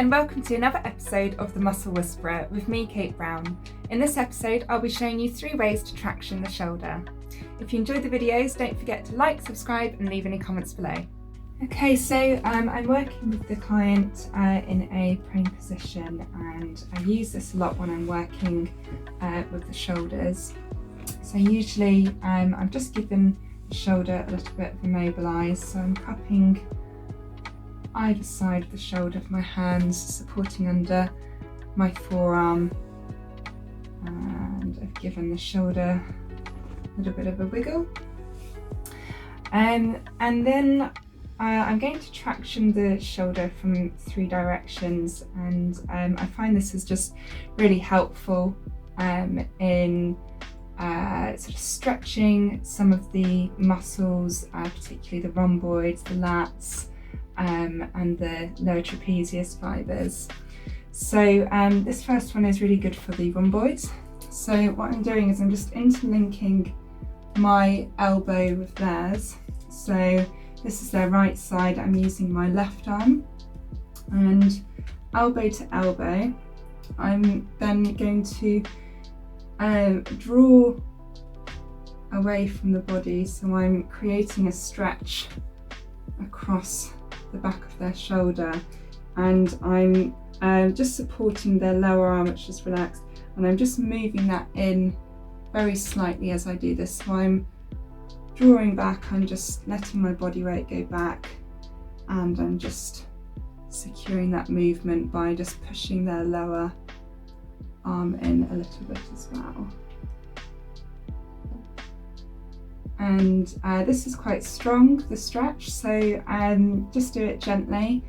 and welcome to another episode of The Muscle Whisperer with me, Kate Browne. In this episode, I'll be showing you 3 ways to traction the shoulder. If you enjoyed the videos, don't forget to like, subscribe and leave any comments below. Okay, so I'm working with the client in a prone position, and I use this a lot when I'm working with the shoulders. So usually I'm just giving the shoulder a little bit of immobilise, so I'm cupping either side of the shoulder with my hands, supporting under my forearm, and I've given the shoulder a little bit of a wiggle. And then I'm going to traction the shoulder from 3 directions, and I find this is just really helpful in sort of stretching some of the muscles, particularly the rhomboids, the lats, and the lower trapezius fibres. So this first one is really good for the rhomboids. So what I'm doing is I'm just interlinking my elbow with theirs. So this is their right side, I'm using my left arm, and elbow to elbow, I'm then going to draw away from the body, so I'm creating a stretch across the back of their shoulder, and I'm just supporting their lower arm, which is relaxed, and I'm just moving that in very slightly as I do this. So I'm drawing back, I'm just letting my body weight go back, and I'm just securing that movement by just pushing their lower arm in a little bit as well. And this is quite strong, the stretch, so just do it gently,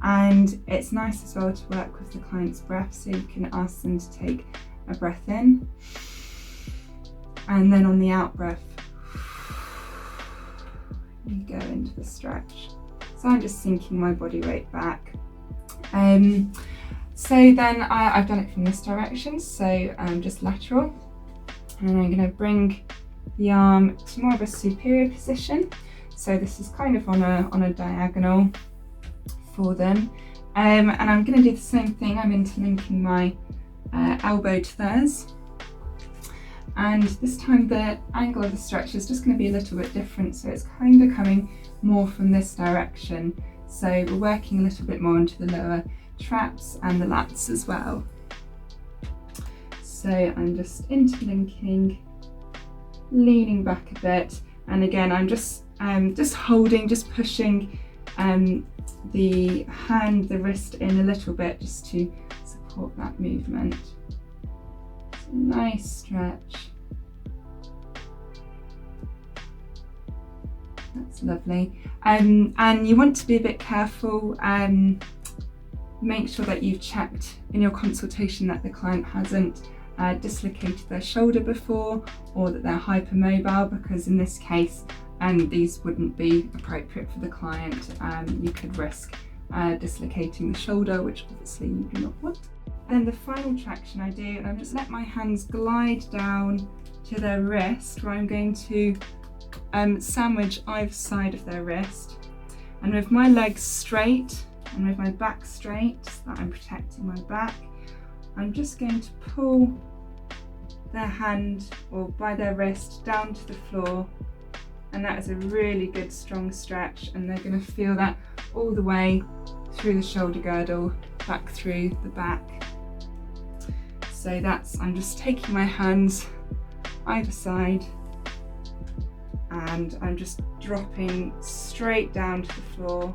and it's nice as well to work with the client's breath, so you can ask them to take a breath in, and then on the out breath you go into the stretch. So I'm just sinking my body weight back. So then I've done it from this direction, so just lateral, and I'm going to bring the arm to more of a superior position. So this is kind of on a diagonal for them, and I'm going to do the same thing. I'm interlinking my elbow to theirs, and this time the angle of the stretch is just going to be a little bit different, so it's kind of coming more from this direction. So we're working a little bit more into the lower traps and the lats as well. So I'm just interlinking, leaning back a bit, and again I'm just holding, just pushing the hand, the wrist in a little bit just to support that movement. It's a nice stretch. That's lovely. And you want to be a bit careful, make sure that you've checked in your consultation that the client hasn't dislocated their shoulder before, or that they're hypermobile, because in this case these wouldn't be appropriate for the client. You could risk dislocating the shoulder, which obviously you do not want. And the final traction I do, and I just let my hands glide down to their wrist, where I'm going to sandwich either side of their wrist, and with my legs straight and with my back straight, so that I'm protecting my back, I'm just going to pull their hand, or by their wrist, down to the floor, and that is a really good strong stretch, and they're going to feel that all the way through the shoulder girdle back through the back. So I'm just taking my hands either side, and I'm just dropping straight down to the floor.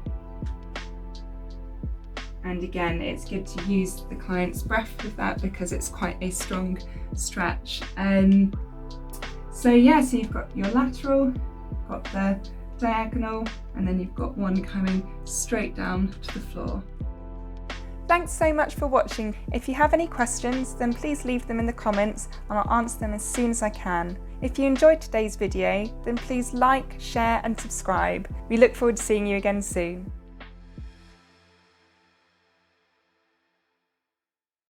And again, it's good to use the client's breath with that, because it's quite a strong stretch. So you've got your lateral, got the diagonal, and then you've got one coming straight down to the floor. Thanks so much for watching. If you have any questions, then please leave them in the comments and I'll answer them as soon as I can. If you enjoyed today's video, then please like, share and subscribe. We look forward to seeing you again soon.